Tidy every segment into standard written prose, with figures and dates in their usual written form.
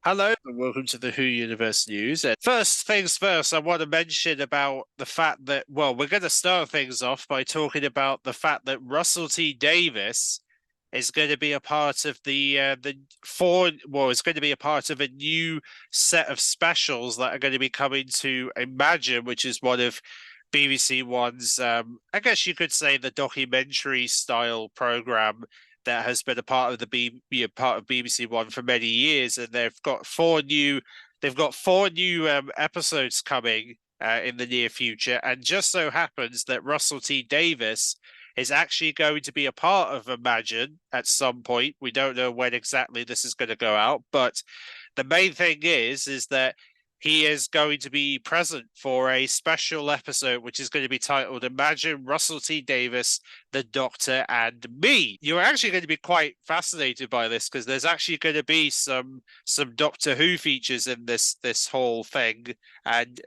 Hello and welcome to the Who Universe News. And first things first, I want to mention about the fact that, well, we're going to start things off by talking about the fact that Russell T Davies is going to be a part of is going to be a part of a new set of specials that are going to be coming to Imagine, which is one of BBC One's, I guess you could say, the documentary style program that has been a part of part of BBC One for many years, and they've got four new episodes coming in the near future, and just so happens that Russell T Davies is actually going to be a part of Imagine at some point. We don't know when exactly this is going to go out, but the main thing is that he is going to be present for a special episode, which is going to be titled Imagine Russell T Davies, the Doctor, and Me. You're actually going to be quite fascinated by this because there's actually going to be some Doctor Who features in this whole thing. And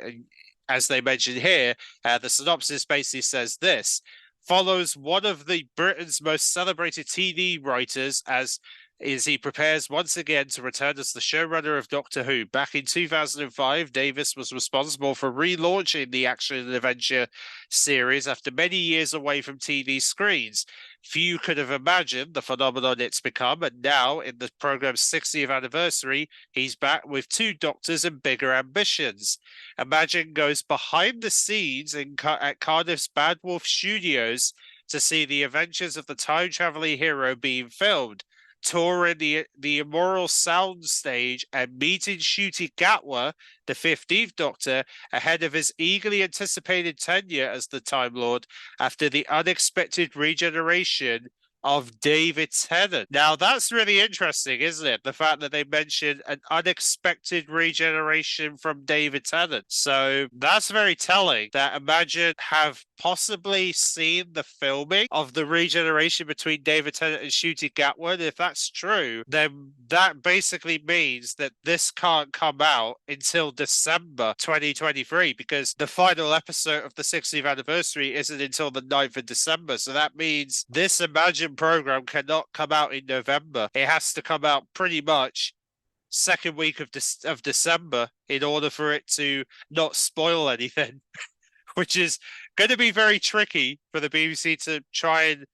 as they mentioned here, the synopsis basically says this follows one of the Britain's most celebrated TV writers as he prepares once again to return as the showrunner of Doctor Who. Back in 2005, Davis was responsible for relaunching the action and adventure series after many years away from TV screens. Few could have imagined the phenomenon it's become, and now, in the programme's 60th anniversary, he's back with two Doctors and bigger ambitions. Imagine goes behind the scenes at Cardiff's Bad Wolf Studios to see the adventures of the time-traveling hero being filmed, touring the immoral soundstage and meeting Ncuti Gatwa, the 15th Doctor, ahead of his eagerly anticipated tenure as the Time Lord after the unexpected regeneration of David Tennant. Now, that's really interesting, isn't it? The fact that they mentioned an unexpected regeneration from David Tennant. So that's very telling that Imagine have possibly seen the filming of the regeneration between David Tennant and Ncuti Gatwa. If that's true, then that basically means that this can't come out until December 2023 because the final episode of the 60th anniversary isn't until the 9th of December. So that means this Imagine program cannot come out in November. It has to come out pretty much second week of December in order for it to not spoil anything, which is going to be very tricky for the BBC to try and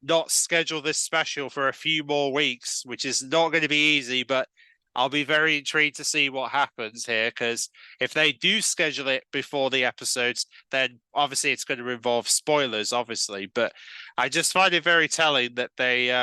not schedule this special for a few more weeks, which is not going to be easy, but I'll be very intrigued to see what happens here because if they do schedule it before the episodes, then obviously it's going to involve spoilers, obviously. But I just find it very telling that they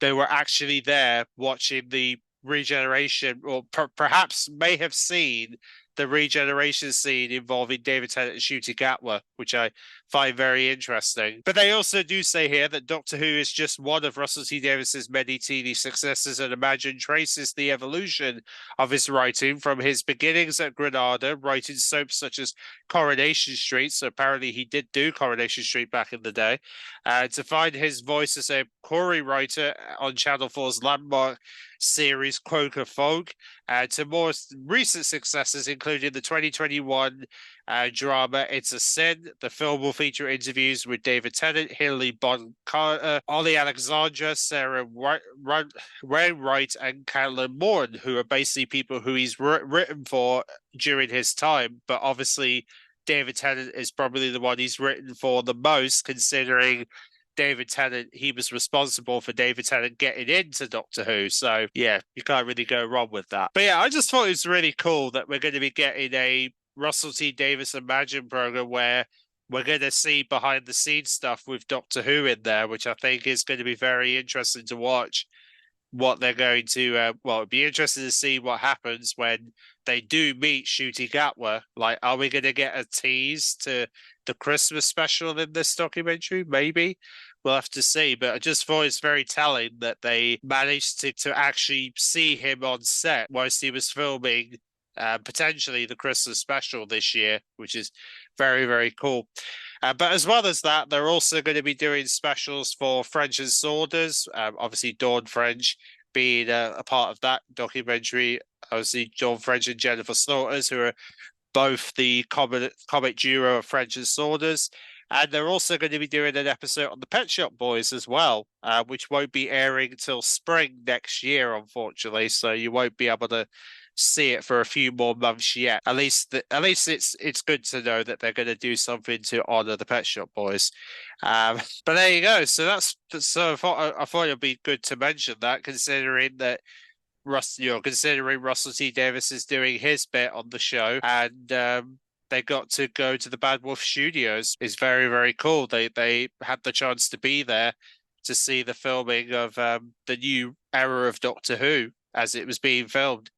were actually there watching the regeneration, or perhaps may have seen the regeneration scene involving David Tennant and Ncuti Gatwa, which I find very interesting. But they also do say here that Doctor Who is just one of Russell T Davies's many TV successes, and Imagine traces the evolution of his writing from his beginnings at Granada, writing soaps such as Coronation Street. So apparently he did do Coronation Street back in the day, to find his voice as a Corey writer on Channel 4's landmark series Quoker Folk, to more recent successes, including the 2021 drama It's a Sin. The film will feature interviews with David Tennant, Hilary Bon Carter, Ollie Alexandra, Sarah Wainwright, and Caitlin Moore, who are basically people who he's written for during his time. But obviously, David Tennant is probably the one he's written for the most, considering David Tennant, he was responsible for David Tennant getting into Doctor Who. So, yeah, you can't really go wrong with that. But yeah, I just thought it was really cool that we're going to be getting a Russell T Davies Imagine program where we're going to see behind the scenes stuff with Doctor Who in there, which I think is going to be very interesting to watch what they're going to, it'd be interesting to see what happens when they do meet Ncuti Gatwa. Like, are we going to get a tease to the Christmas special in this documentary? Maybe. We'll have to see, but I just thought it's very telling that they managed to actually see him on set whilst he was filming potentially the Christmas special this year, which is very, very cool. But as well as that, they're also going to be doing specials for French and Saunders, obviously Dawn French being a part of that documentary. Obviously, Dawn French and Jennifer Slaughters, who are both the comic duo of French and Saunders. And they're also going to be doing an episode on the Pet Shop Boys as well, which won't be airing until spring next year, unfortunately. So you won't be able to see it for a few more months yet. At least it's good to know that they're going to do something to honor the Pet Shop Boys. But there you go. So I thought it'd be good to mention that, considering that considering Russell T Davies is doing his bit on the show, and they got to go to the Bad Wolf Studios. Is very, very cool. They had the chance to be there to see the filming of the new era of Doctor Who as it was being filmed,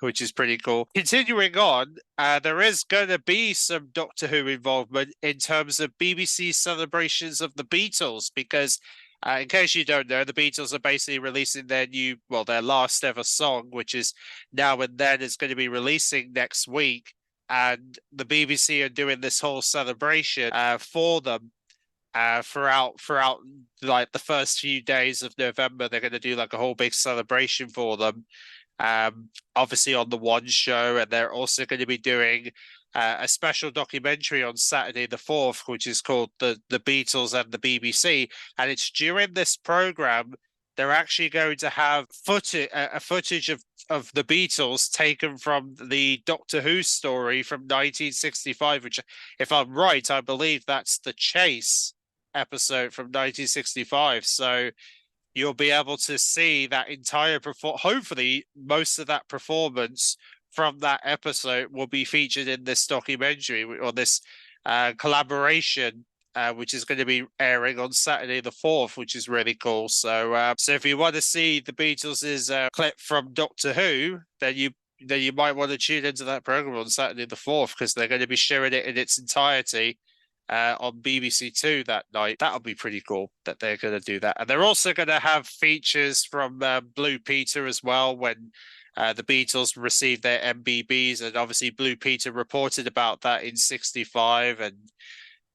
which is pretty cool. Continuing on, there is going to be some Doctor Who involvement in terms of BBC celebrations of the Beatles, because in case you don't know, the Beatles are basically releasing their last ever song, which is Now and Then, is going to be releasing next week. And the BBC are doing this whole celebration for them throughout like the first few days of November. They're going to do like a whole big celebration for them. Obviously on the One Show, and they're also going to be doing a special documentary on Saturday the 4th, which is called the Beatles and the BBC. And it's during this program they're actually going to have footage of the Beatles taken from the Doctor Who story from 1965, which, if I'm right, I believe that's the Chase episode from 1965. So you'll be able to see that entire hopefully most of that performance from that episode will be featured in this documentary or this collaboration, which is going to be airing on Saturday the 4th, which is really cool. So if you want to see the Beatles' clip from Doctor Who, then you might want to tune into that program on Saturday the 4th, because they're going to be showing it in its entirety on BBC Two that night. That'll be pretty cool that they're going to do that. And they're also going to have features from Blue Peter as well, when the Beatles received their MBBs, and obviously Blue Peter reported about that in '65, and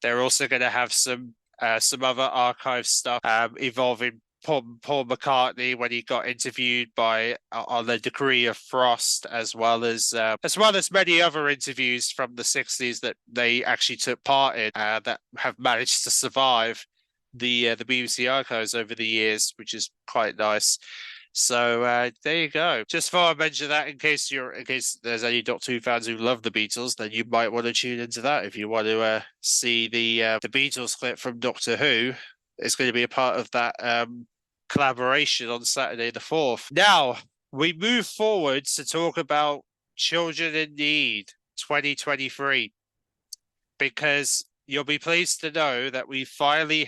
they're also going to have some other archive stuff involving Paul McCartney when he got interviewed on the Degree of Frost, as well as many other interviews from the '60s that they actually took part in that have managed to survive the BBC archives over the years, which is quite nice. So there you go. Just thought I'd mention that in case there's any Doctor Who fans who love the Beatles, then you might want to tune into that if you want to see the Beatles clip from Doctor Who. It's going to be a part of that collaboration on Saturday the 4th. Now we move forward to talk about Children in Need 2023, because you'll be pleased to know that we finally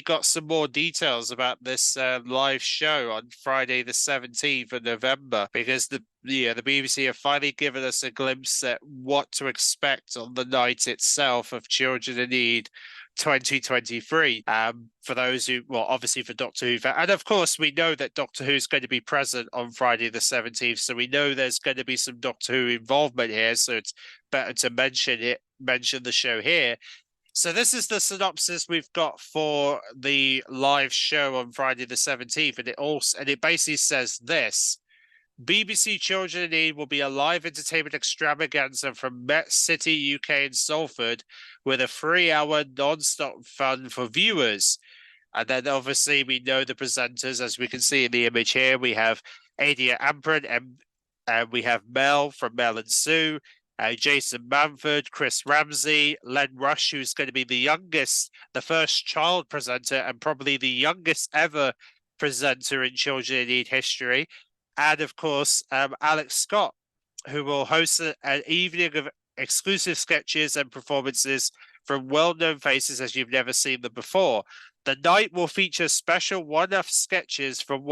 got some more details about this live show on Friday the 17th of November, because the BBC have finally given us a glimpse at what to expect on the night itself of Children in Need 2023. For those who, well, obviously for Doctor Who, and of course we know that Doctor Who is going to be present on Friday the 17th, so we know there's going to be some Doctor Who involvement here, so it's better to mention the show here. So this is the synopsis we've got for the live show on Friday the 17th, and it basically says this: BBC Children in Need will be a live entertainment extravaganza from Met City, UK and Salford, with a 3-hour non-stop fun for viewers. And then obviously we know the presenters, as we can see in the image here. We have Adia Amprin, and we have Mel from Mel and Sue, Jason Manford, Chris Ramsey, Len Rush, who's going to be the first child presenter and probably the youngest ever presenter in Children in Need history. And of course, Alex Scott, who will host an evening of exclusive sketches and performances from well-known faces as you've never seen them before. The night will feature special one-off sketches from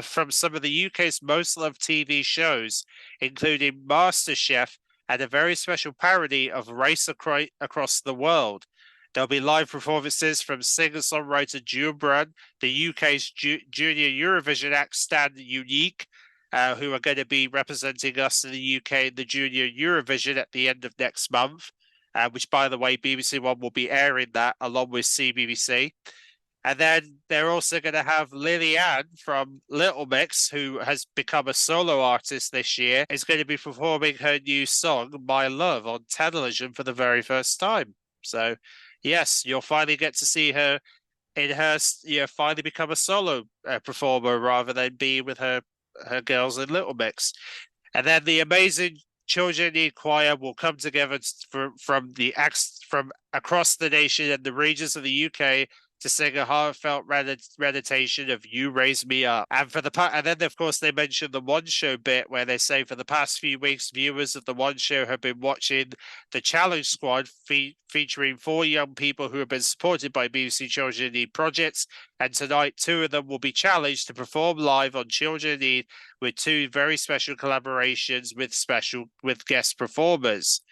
from some of the UK's most loved TV shows, including MasterChef and a very special parody of Race Across the World. There'll be live performances from singer-songwriter June Brun, the UK's junior Eurovision act Stan Unique, who are going to be representing us in the UK in the Junior Eurovision at the end of next month, which, by the way, BBC One will be airing that along with CBBC. And then they're also going to have Lily-Anne from Little Mix, who has become a solo artist this year, is going to be performing her new song, My Love, on television for the very first time. So, yes, you'll finally get to see her in her, finally become a solo performer rather than be with her girls in Little Mix. And then the amazing Children Need Choir will come together from across the nation and the regions of the UK to sing a heartfelt meditation of "You Raise Me Up." And then of course they mention the One Show bit where they say for the past few weeks, viewers of the One Show have been watching the Challenge Squad featuring 4 young people who have been supported by BBC Children in Need projects. And tonight, 2 of them will be challenged to perform live on Children in Need with 2 very special collaborations with guest performers.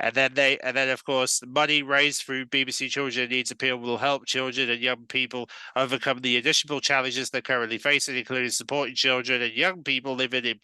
And then of course the money raised through BBC Children Needs Appeal will help children and young people overcome the additional challenges they're currently facing, including supporting children and young people living in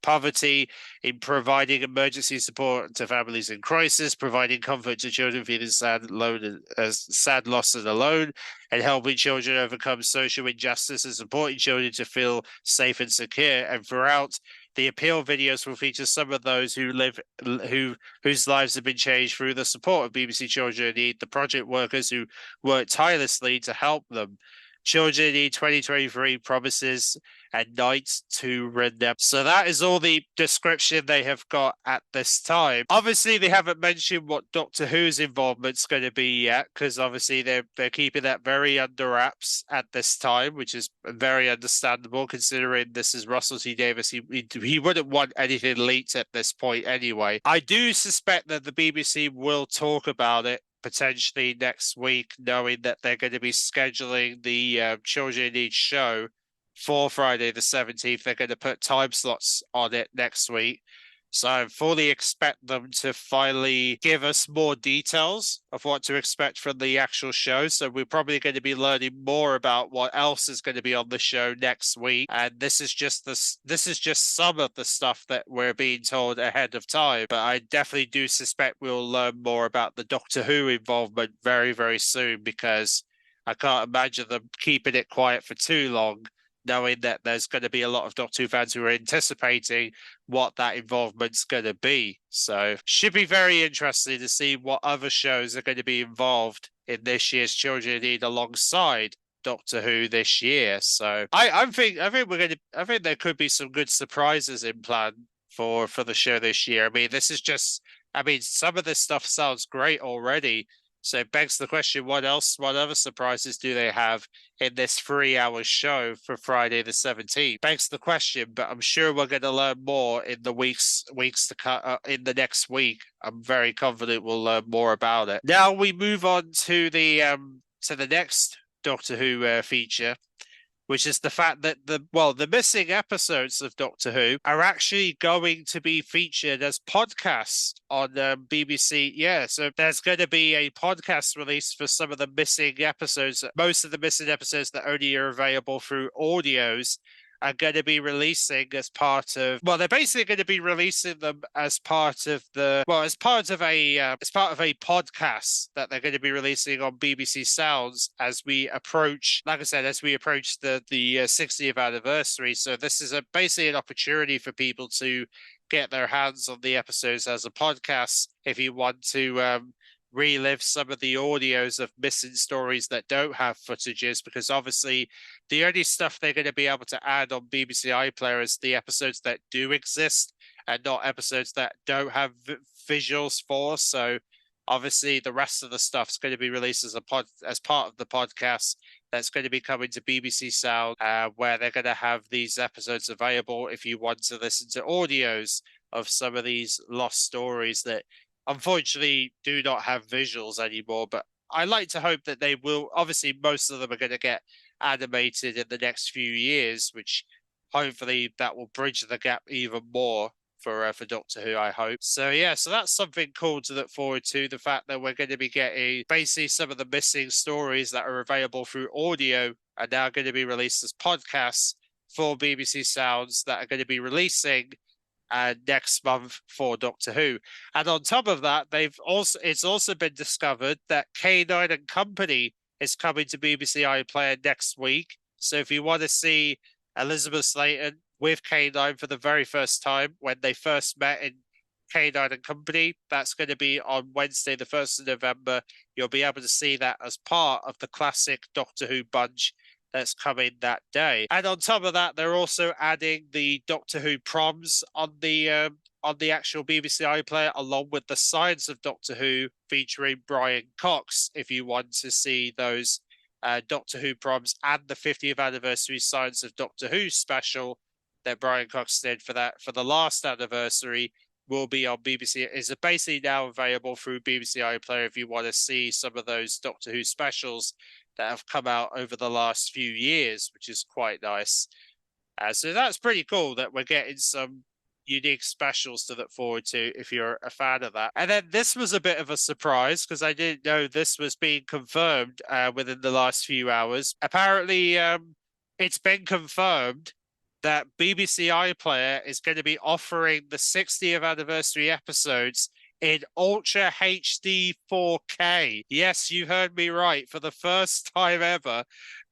poverty, in providing emergency support to families in crisis, providing comfort to children feeling sad, lost and alone, and helping children overcome social injustice and supporting children to feel safe and secure. And throughout the appeal videos will feature some of those whose lives have been changed through the support of BBC Children in Need, the project workers who work tirelessly to help them. Children in Need 2023 promises and nights to remember. So that is all the description they have got at this time. Obviously, they haven't mentioned what Doctor Who's involvement's going to be yet, because obviously they're keeping that very under wraps at this time, which is very understandable considering this is Russell T Davies. He wouldn't want anything leaked at this point anyway. I do suspect that the BBC will talk about it potentially next week, knowing that they're going to be scheduling the Children in Need show for Friday the 17th. They're going to put time slots on it next week. So I fully expect them to finally give us more details of what to expect from the actual show. So we're probably going to be learning more about what else is going to be on the show next week. And this is just some of the stuff that we're being told ahead of time. But I definitely do suspect we'll learn more about the Doctor Who involvement very, very soon, because I can't imagine them keeping it quiet for too long, knowing that there's going to be a lot of Doctor Who fans who are anticipating what that involvement's going to be. So should be very interesting to see what other shows are going to be involved in this year's Children in Need alongside Doctor Who this year. So I think there could be some good surprises in plan for the show this year. I mean, some of this stuff sounds great already. So it begs the question, what other surprises do they have in this 3-hour show for Friday the 17th? Begs the question, but I'm sure we're going to learn more in the weeks to come, in the next week. I'm very confident we'll learn more about it. Now we move on to the next Doctor Who feature, which is the fact that the missing episodes of Doctor Who are actually going to be featured as podcasts on BBC. Yeah, so there's going to be a podcast release for some of the missing episodes. Most of the missing episodes that only are available through audios are going to be releasing as part of, they're basically going to be releasing them as part of a podcast that they're going to be releasing on BBC Sounds as we approach, like I said, the 60th anniversary. So this is basically an opportunity for people to get their hands on the episodes as a podcast if you want to relive some of the audios of missing stories that don't have footages, because obviously the only stuff they're going to be able to add on BBC iPlayer is the episodes that do exist and not episodes that don't have visuals for. So obviously the rest of the stuff's going to be released as part of the podcast that's going to be coming to BBC Sound, where they're going to have these episodes available if you want to listen to audios of some of these lost stories that unfortunately do not have visuals anymore. But I like to hope that they will. Obviously, most of them are going to get animated in the next few years, which hopefully that will bridge the gap even more for Doctor Who, I hope. So yeah, so that's something cool to look forward to. The fact that we're going to be getting basically some of the missing stories that are available through audio are now going to be released as podcasts for BBC Sounds that are going to be releasing next month for Doctor Who. And on top of that, it's also been discovered that K9 and Company is coming to BBC iPlayer next week. So if you want to see Elizabeth Sladen with K9 for the very first time when they first met in K9 and Company. That's going to be on Wednesday, the 1st of November. You'll be able to see that as part of the classic Doctor Who bunch that's coming that day. And on top of that, they're also adding the Doctor Who proms on the actual BBC iPlayer, along with the Science of Doctor Who featuring Brian Cox, if you want to see those Doctor Who proms, and the 50th anniversary Science of Doctor Who special that Brian Cox did for the last anniversary will be on BBC. Is basically now available through BBC iPlayer if you want to see some of those Doctor Who specials that have come out over the last few years, which is quite nice. So that's pretty cool that we're getting some unique specials to look forward to if you're a fan of that. And then this was a bit of a surprise because I didn't know this was being confirmed within the last few hours. Apparently, it's been confirmed that BBC iPlayer is going to be offering the 60th anniversary episodes in Ultra HD 4K. Yes, you heard me right. For the first time ever,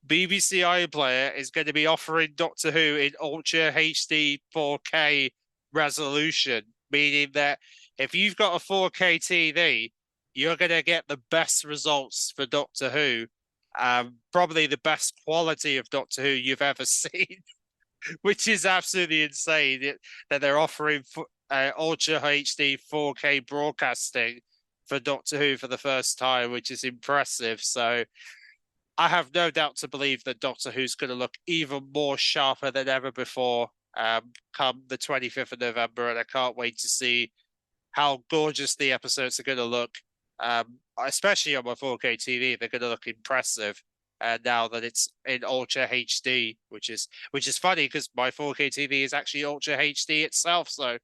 BBC iPlayer is going to be offering Doctor Who in Ultra HD 4K resolution, meaning that if you've got a 4K TV, you're going to get the best results for Doctor Who, probably the best quality of Doctor Who you've ever seen. Which is absolutely insane that they're offering Ultra HD 4K broadcasting for Doctor Who for the first time, which is impressive. So I have no doubt to believe that Doctor Who's going to look even more sharper than ever before come the 25th of November, and I can't wait to see how gorgeous the episodes are going to look. Especially on my 4K TV, they're going to look impressive. Now that it's in Ultra HD, which is funny because my 4K TV is actually Ultra HD itself, so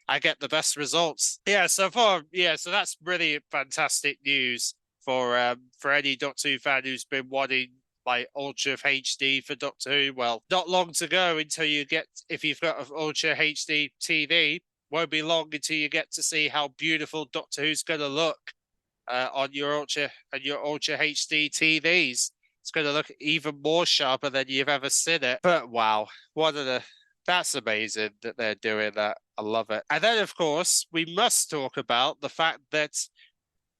I get the best results. So that's really fantastic news for any Doctor Who fan who's been wanting like Ultra HD for Doctor Who. Well, not long to go until you get, if you've got an Ultra HD TV, won't be long until you get to see how beautiful Doctor Who's going to look on your Ultra HD TVs. It's going to look even more sharper than you've ever seen it. But wow, that's amazing that they're doing that. I love it. And then, of course, we must talk about the fact that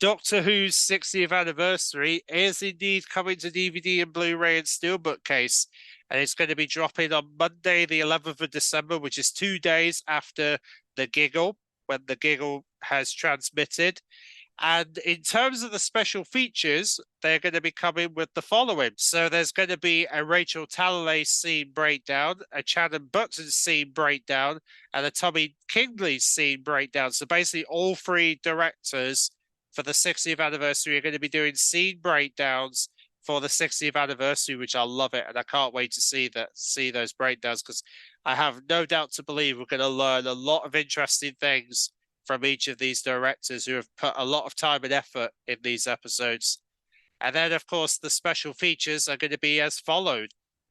Doctor Who's 60th anniversary is indeed coming to DVD and Blu-ray and Steelbook case. And it's going to be dropping on Monday, the 11th of December, which is 2 days after the Giggle, when the Giggle has transmitted. And in terms of the special features, they're going to be coming with the following. So there's going to be a Rachel Talalay scene breakdown, a Channing Button scene breakdown, and a Tommy Kingley scene breakdown. So basically all three directors for the 60th anniversary are going to be doing scene breakdowns for the 60th anniversary, which I love it. And I can't wait to see those breakdowns because I have no doubt to believe we're going to learn a lot of interesting things from each of these directors who have put a lot of time and effort in these episodes. And then, of course, the special features are going to be as followed.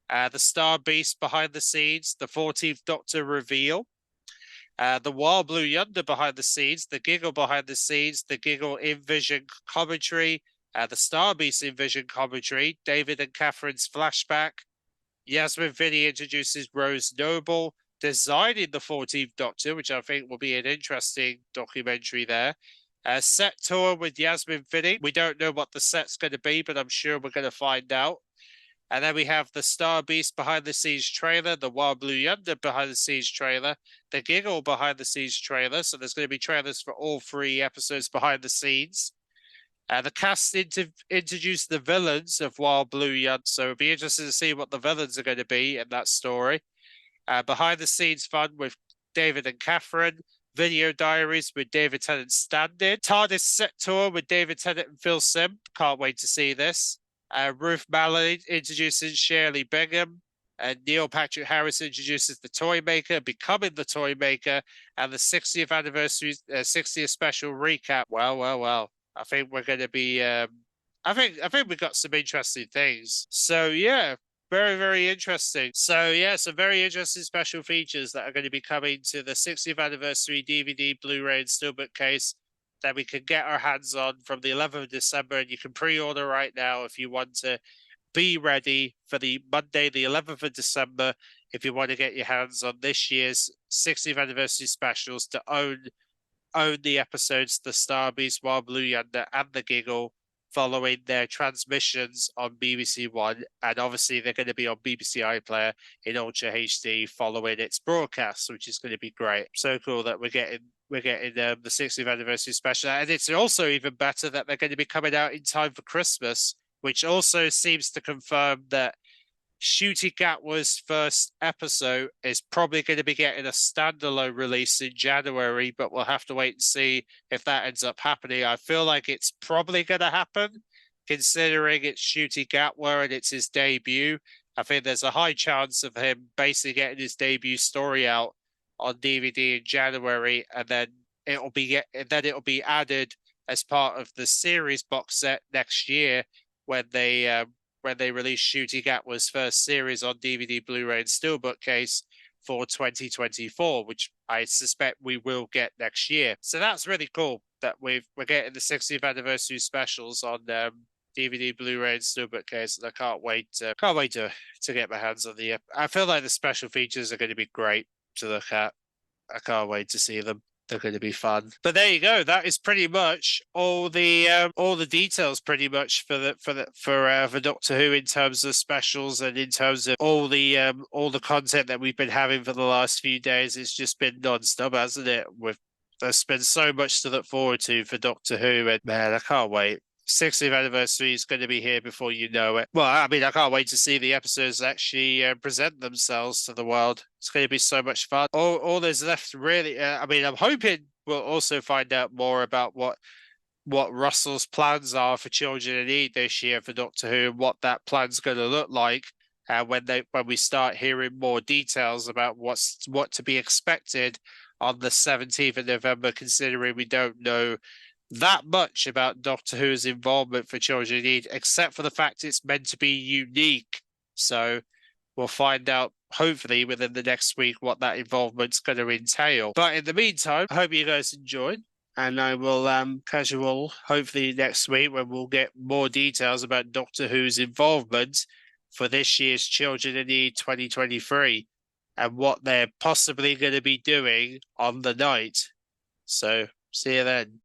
The Star Beast behind the scenes, the 14th Doctor reveal, the Wild Blue Yonder behind the scenes, the Giggle behind the scenes, the Giggle in Vision commentary, the Star Beast in Vision commentary, David and Catherine's flashback, Yasmin Finney introduces Rose Noble, designing the 14th Doctor, which I think will be an interesting documentary there. Set tour with Yasmin Finney. We don't know what the set's going to be, but I'm sure we're going to find out. And then we have the Star Beast behind the scenes trailer, the Wild Blue Yonder behind the scenes trailer, the Giggle behind the scenes trailer. So there's going to be trailers for all three episodes behind the scenes. The cast introduced the villains of Wild Blue Yonder, so it'll be interesting to see what the villains are going to be in that story. Behind the scenes fun with David and Catherine, video diaries with David Tennant stand-in, TARDIS set tour with David Tennant and Phil Sim. Can't wait to see this. Ruth Malley introduces Shirley Bingham, and Neil Patrick Harris introduces the Toy Maker, becoming the Toy Maker, and the 60th anniversary, 60th special recap. Well. I think we're going to be. I think we've got some interesting things. So yeah. Very, very interesting. So, yeah, some very interesting special features that are going to be coming to the 60th anniversary DVD, Blu-ray, and Steelbook case that we can get our hands on from the 11th of December. And you can pre-order right now if you want to be ready for the Monday, the 11th of December, if you want to get your hands on this year's 60th anniversary specials to own own the episodes, the Starbies, Wild Blue Yonder, and the Giggle, following their transmissions on BBC One, and obviously they're going to be on BBC iPlayer in Ultra HD following its broadcast, which is going to be great. So cool that we're getting the 60th anniversary special, and it's also even better that they're going to be coming out in time for Christmas, which also seems to confirm that Ncuti Gatwa's first episode is probably going to be getting a standalone release in January, but we'll have to wait and see if that ends up happening. I feel like it's probably going to happen, considering it's Ncuti Gatwa and it's his debut. I think there's a high chance of him basically getting his debut story out on DVD in January, and then it'll be added as part of the series box set next year when they released Ncuti Gatwa's first series on DVD, Blu-ray, and Steelbook case for 2024, which I suspect we will get next year. So that's really cool that we're getting the 60th anniversary specials on DVD, Blu-ray, and Steelbook case, and I can't wait to get my hands on the. I feel like the special features are going to be great to look at. I can't wait to see them. They're going to be fun. But there you go. That is pretty much all the details, pretty much for Doctor Who in terms of specials and in terms of all the content that we've been having for the last few days. It's just been non-stop, hasn't it? There's been so much to look forward to for Doctor Who, and man, I can't wait. 60th anniversary is going to be here before you know it. Well, I mean, I can't wait to see the episodes actually present themselves to the world. It's going to be so much fun. All there's left really. I mean, I'm hoping we'll also find out more about what Russell's plans are for Children in Need this year for Doctor Who, and what that plan's going to look like. When we start hearing more details about what to be expected on the 17th of November, considering we don't know that much about Doctor Who's involvement for Children in Need, except for the fact it's meant to be unique. So we'll find out, hopefully, within the next week what that involvement's going to entail. But in the meantime, I hope you guys enjoyed, and I will catch you all hopefully next week when we'll get more details about Doctor Who's involvement for this year's Children in Need 2023 and what they're possibly going to be doing on the night. So see you then.